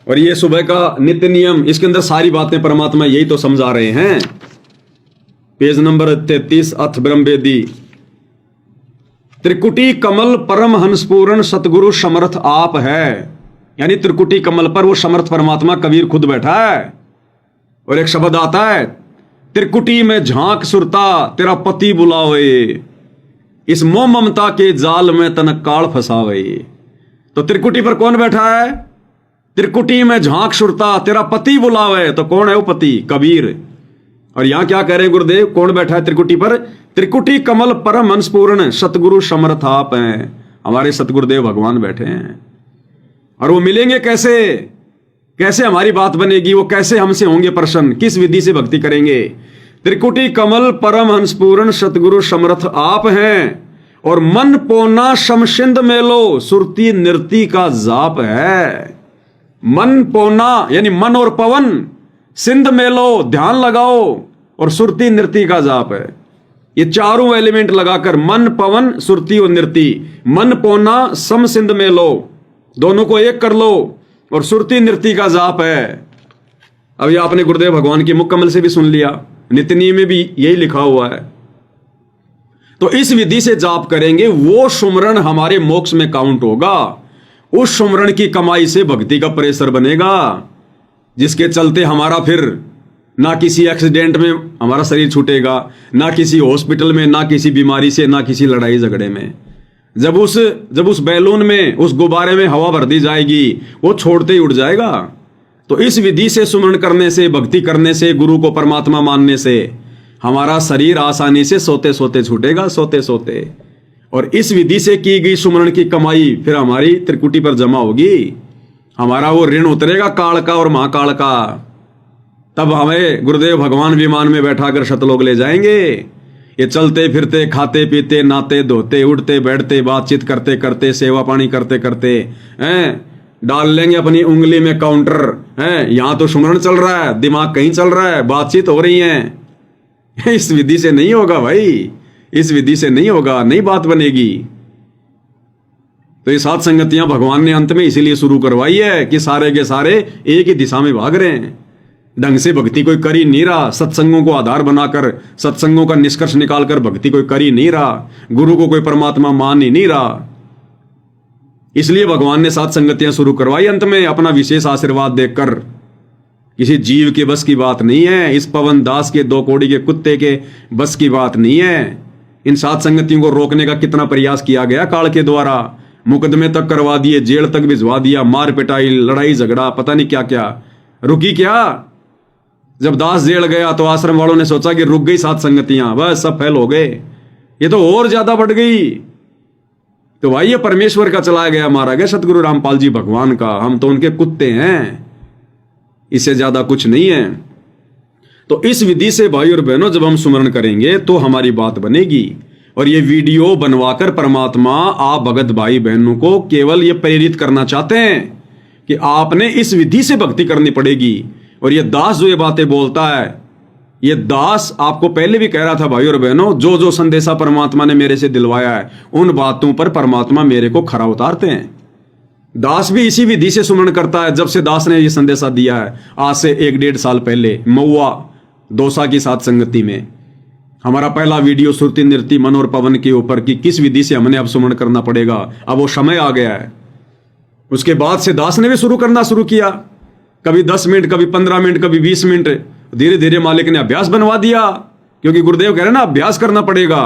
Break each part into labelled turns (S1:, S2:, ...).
S1: और ये सुबह का नित्य नियम, इसके अंदर सारी बातें परमात्मा यही तो समझा रहे हैं। पेज नंबर 33, अथ ब्रह्मवेदी। त्रिकुटी कमल परम हंसपूर्ण सतगुरु समर्थ आप है, यानी त्रिकुटी कमल पर वो समर्थ परमात्मा कबीर खुद बैठा है। और एक शब्द आता है, त्रिकुटी में झांक सुरता तेरा पति बुलावे, इस मोह ममता के जाल में तन काल फंसावे। तो त्रिकुटी पर कौन बैठा है? त्रिकुटी में झांक सुरता तेरा पति बुलावे, तो कौन है वो पति? कबीर। और यहां क्या कह रहे हैं गुरुदेव, कौन बैठा है त्रिकुटी पर? त्रिकुटी कमल परम हंसपूर्ण सतगुरु समर्थ आप हैं, हमारे सतगुरुदेव भगवान बैठे हैं। और वो मिलेंगे कैसे? कैसे हमारी बात बनेगी? वो कैसे हमसे होंगे प्रसन्न? किस विधि से भक्ति करेंगे? त्रिकुटी कमल परम हंसपूर्ण सतगुरु समर्थ आप हैं, और मन पोना समसिंध मेलो सुरती नृति का जाप है। मन पोना यानी मन और पवन, सिंध मेलो ध्यान लगाओ, और सुरती नृति का जाप है। ये चारों एलिमेंट लगाकर मन पवन सुरती और नृति, मन पोना सम सिंध मेलो, दोनों को एक कर लो, और सुरती नृति का जाप है। अभी आपने गुरुदेव भगवान की मुकम्मल से भी सुन लिया, नितनी में भी यही लिखा हुआ है। तो इस विधि से जाप करेंगे, वो सुमरण हमारे मोक्ष में काउंट होगा। उस सुमरण की कमाई से भक्ति का प्रेशर बनेगा, जिसके चलते हमारा फिर ना किसी एक्सीडेंट में हमारा शरीर छूटेगा, ना किसी हॉस्पिटल में, ना किसी बीमारी से, ना किसी लड़ाई झगड़े में। जब उस बैलून में, उस गुब्बारे में हवा भर दी जाएगी, वो छोड़ते ही उड़ जाएगा। तो इस विधि से सुमरण करने से, भक्ति करने से, गुरु को परमात्मा मानने से हमारा शरीर आसानी से सोते सोते छूटेगा, सोते सोते। और इस विधि से की गई सुमरण की कमाई फिर हमारी त्रिकुटी पर जमा होगी। हमारा वो ऋण उतरेगा काल का और महाकाल का। तब हमें गुरुदेव भगवान विमान में बैठाकर शतलोक ले जाएंगे। ये चलते फिरते, खाते पीते, नहाते धोते, उठते बैठते, बातचीत करते करते, सेवा पानी करते करते हैं, डाल लेंगे अपनी उंगली में काउंटर है। यहां तो सुमरण चल रहा है, दिमाग कहीं चल रहा है, बातचीत हो रही है। इस विधि से नहीं होगा भाई, इस विधि से नहीं होगा, नहीं बात बनेगी। तो ये सात संगतियां भगवान ने अंत में इसीलिए शुरू करवाई है कि सारे के सारे एक ही दिशा में भाग रहे हैं। ढंग से भक्ति कोई कर ही नहीं रहा, सत्संगों को आधार बनाकर, सत्संगों का निष्कर्ष निकालकर भक्ति कोई कर ही नहीं रहा, गुरु को कोई परमात्मा मान ही नहीं रहा। इसलिए भगवान ने सात संगतियां शुरू करवाई अंत में, अपना विशेष आशीर्वाद देकर। किसी जीव के बस की बात नहीं है, इस पवन दास के, दो कौड़ी के कुत्ते के बस की बात नहीं है। इन सात संगतियों को रोकने का कितना प्रयास किया गया काल के द्वारा, मुकदमे तक करवा दिए, जेल तक भिजवा दिया, मार पिटाई, लड़ाई झगड़ा, पता नहीं क्या क्या। रुकी क्या? जब दास जेल गया तो आश्रम वालों ने सोचा कि रुक गई सात संगतियां, बस सब फेल हो गए, ये तो और ज्यादा बढ़ गई। तो भाई ये परमेश्वर का चलाया गया, मारा गया सतगुरु रामपाल जी भगवान का, हम तो उनके कुत्ते हैं, इससे ज्यादा कुछ नहीं है। तो इस विधि से भाई और बहनों जब हम सुमरण करेंगे तो हमारी बात बनेगी। और ये वीडियो बनवाकर परमात्मा आप भगत भाई बहनों को केवल ये प्रेरित करना चाहते हैं कि आपने इस विधि से भक्ति करनी पड़ेगी। और ये दास जो ये बातें बोलता है, ये दास आपको पहले भी कह रहा था भाई और बहनों, जो जो संदेशा परमात्मा ने मेरे से दिलवाया है उन बातों पर परमात्मा मेरे को खरा उतारते हैं। दास भी इसी विधि से सुमरण करता है। जब से दास ने ये संदेशा दिया है, आज से 1-1.5 साल पहले, महुआ दौसा की सात संगति में हमारा पहला वीडियो सुरती नृति मन और पवन के ऊपर कि किस विधि से हमने अब सुमरण करना पड़ेगा, अब वो समय आ गया है। उसके बाद से दास ने भी शुरू किया, कभी 10 मिनट, कभी 15 मिनट, कभी 20 मिनट। धीरे धीरे मालिक ने अभ्यास बनवा दिया, क्योंकि गुरुदेव कह रहे हैं ना, अभ्यास करना पड़ेगा।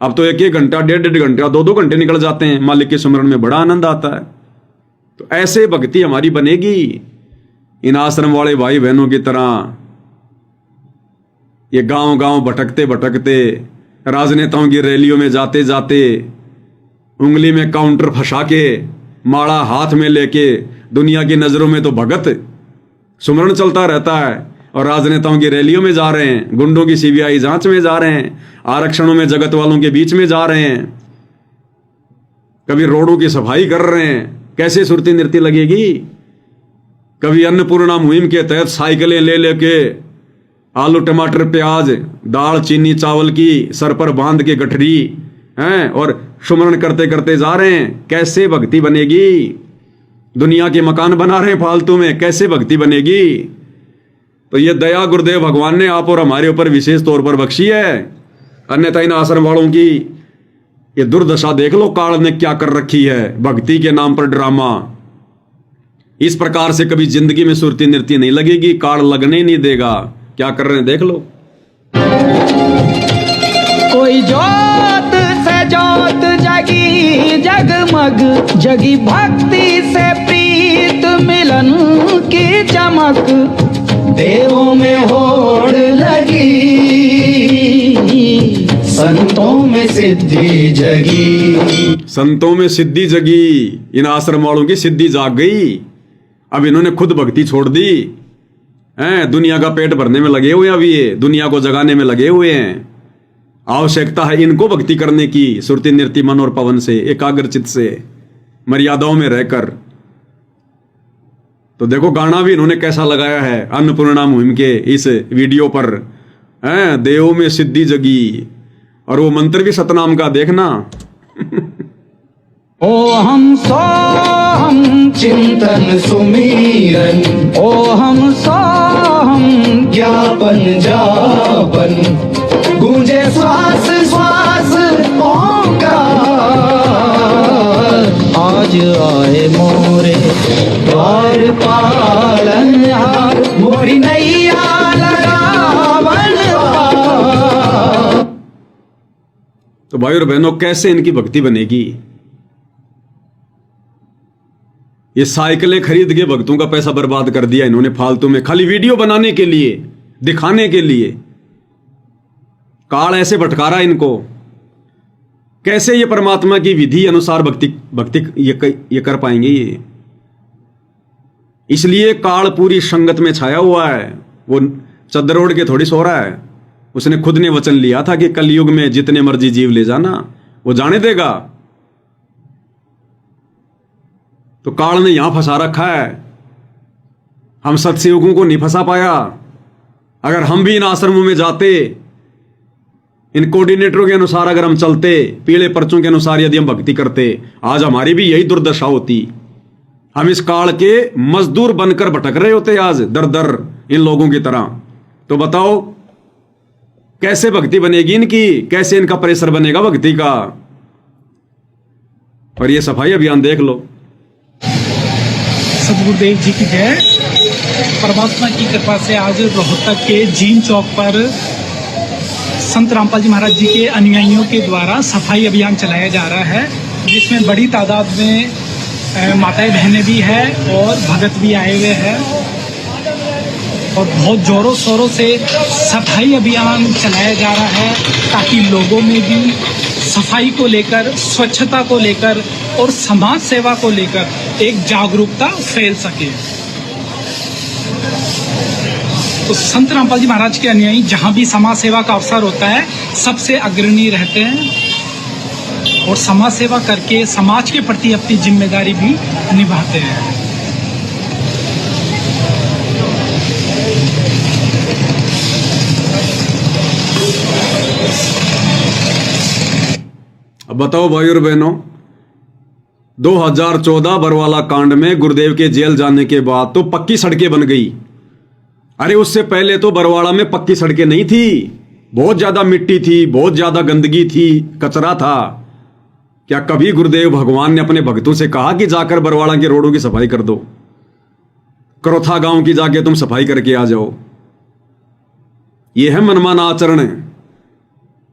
S1: अब तो 1-1 घंटा, 1.5 घंटा, 2-2 घंटे निकल जाते हैं, मालिक के सुमरण में बड़ा आनंद आता है। तो ऐसे भक्ति हमारी बनेगी। इन आश्रम वाले भाई बहनों की तरह ये गांव गांव भटकते भटकते, राजनेताओं की रैलियों में जाते जाते, उंगली में काउंटर फंसा के, माला हाथ में लेके, दुनिया की नजरों में तो भगत, सुमरण चलता रहता है, और राजनेताओं की रैलियों में जा रहे हैं, गुंडों की सीबीआई जांच में जा रहे हैं, आरक्षणों में जगत वालों के बीच में जा रहे हैं, कभी रोडों की सफाई कर रहे हैं। कैसे सुरती नृत्य लगेगी? कभी अन्नपूर्णा मुहिम के तहत साइकिलें ले लेके आलू टमाटर प्याज दाल चीनी चावल की सर पर बांध के गठरी हैं और सुमरण करते करते जा रहे हैं। कैसे भक्ति बनेगी? दुनिया के मकान बना रहे फालतू में, कैसे भक्ति बनेगी? तो ये दया गुरुदेव भगवान ने आप और हमारे ऊपर विशेष तौर पर बख्शी है। अन्यथा इन आश्रम वालों की ये दुर्दशा देख लो, काल ने क्या कर रखी है। भक्ति के नाम पर ड्रामा। इस प्रकार से कभी जिंदगी में सुरती नृत्य नहीं लगेगी, काल लगने नहीं देगा। क्या कर रहे हैं देख लो।
S2: कोई जोत से जोत जगी जगमग, जगी भक्ति से प्रीत मिलन की चमक, देवों में होड़ लगी, संतों में सिद्धि जगी।
S1: संतों में सिद्धि जगी। इन आश्रम वालों की सिद्धि जाग गई। अब इन्होंने खुद भक्ति छोड़ दी हैं। दुनिया का पेट भरने में लगे हुए हैं, अभी ये दुनिया को जगाने में लगे हुए हैं। आवश्यकता है इनको भक्ति करने की, सुरति नृत्य मन और पवन से, एकाग्रचित से, मर्यादाओं में रहकर। तो देखो गाना भी इन्होंने कैसा लगाया है अन्नपूर्णा मुहिम के इस वीडियो पर, हैं देवों में सिद्धि जगी। और वो मंत्र भी सतनाम का देखना।
S2: ओ हम सो हम चिंतन सुमीरन, ओ हम सो हम ज्ञापन जापन, गूंजे श्वास श्वास ओंकार, आज आए मोरे द्वार पालनहार, मोरी नैया लगावन पार।
S1: तो भाई और बहनों, कैसे इनकी भक्ति बनेगी? ये साइकिलें खरीद के भक्तों का पैसा बर्बाद कर दिया इन्होंने फालतू में, खाली वीडियो बनाने के लिए, दिखाने के लिए। काल ऐसे भटकारा इनको। कैसे ये परमात्मा की विधि अनुसार भक्ति ये कर पाएंगे ये? इसलिए काल पूरी संगत में छाया हुआ है। वो चद्दर ओढ़ के थोड़ी सो रहा है। उसने खुद ने वचन लिया था कि कलयुग में जितने मर्जी जीव ले जाना, वो जाने देगा। तो काल ने यहां फंसा रखा है। हम सत्सेवकों को नहीं फंसा पाया। अगर हम भी इन आश्रमों में जाते, इन कोऑर्डिनेटरों के अनुसार अगर हम चलते, पीले पर्चों के अनुसार यदि हम भक्ति करते, आज हमारी भी यही दुर्दशा होती। हम इस काल के मजदूर बनकर भटक रहे होते आज दर दर इन लोगों की तरह। तो बताओ कैसे भक्ति बनेगी इनकी? कैसे इनका प्रेशर बनेगा भक्ति का? और ये सफाई अभियान देख लो।
S3: सदगुरुदेव जी की जय। परमात्मा की कृपा से आज रोहतक के जीन चौक पर संत रामपाल जी महाराज जी के अनुयायियों के द्वारा सफाई अभियान चलाया जा रहा है, जिसमें बड़ी तादाद में माताएं बहनें भी हैं और भगत भी आए हुए हैं। और बहुत जोरों शोरों से सफाई अभियान चलाया जा रहा है, ताकि लोगों में भी सफाई को लेकर, स्वच्छता को लेकर और समाज सेवा को लेकर एक जागरूकता फैल सके। तो संत रामपाल जी महाराज के अनुयायी जहाँ भी समाज सेवा का अवसर होता है, सबसे अग्रणी रहते हैं और समाज सेवा करके समाज के प्रति अपनी जिम्मेदारी भी निभाते हैं।
S1: अब बताओ भाई और बहनों, 2014 बरवाला कांड में गुरुदेव के जेल जाने के बाद तो पक्की सड़कें बन गई। अरे उससे पहले तो बरवाड़ा में पक्की सड़कें नहीं थी, बहुत ज्यादा मिट्टी थी, बहुत ज्यादा गंदगी थी, कचरा था। क्या कभी गुरुदेव भगवान ने अपने भक्तों से कहा कि जाकर बरवाड़ा के रोडों की सफाई कर दो, करोथा गांव की जाके तुम सफाई करके आ जाओ? यह है मनमाना आचरण।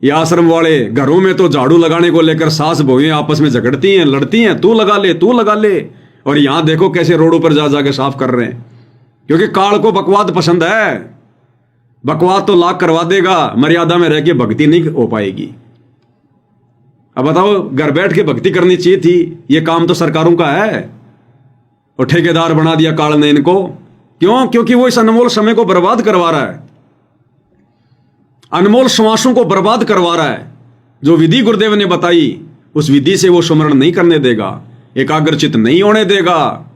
S1: ये आश्रम वाले घरों में तो झाड़ू लगाने को लेकर सास बहुएं आपस में झगड़ती हैं, लड़ती हैं, तू लगा ले, तू लगा ले। और यहां देखो कैसे रोडों पर जा जाके साफ कर रहे हैं, क्योंकि काल को बकवाद पसंद है। बकवाद तो लाख करवा देगा, मर्यादा में रह के भक्ति नहीं हो पाएगी। अब बताओ, घर बैठ के भक्ति करनी चाहिए थी, ये काम तो सरकारों का है और ठेकेदार बना दिया काल ने इनको। क्यों? क्योंकि वो इस अनमोल समय को बर्बाद करवा रहा है, अनमोल श्वासों को बर्बाद करवा रहा है। जो विधि गुरुदेव ने बताई, उस विधि से वो सुमरण नहीं करने देगा, एकाग्रचित नहीं होने देगा।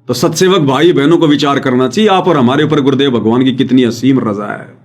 S1: तो सत्सेवक भाई बहनों को विचार करना चाहिए, आप और हमारे ऊपर गुरुदेव भगवान की कितनी असीम रजा है।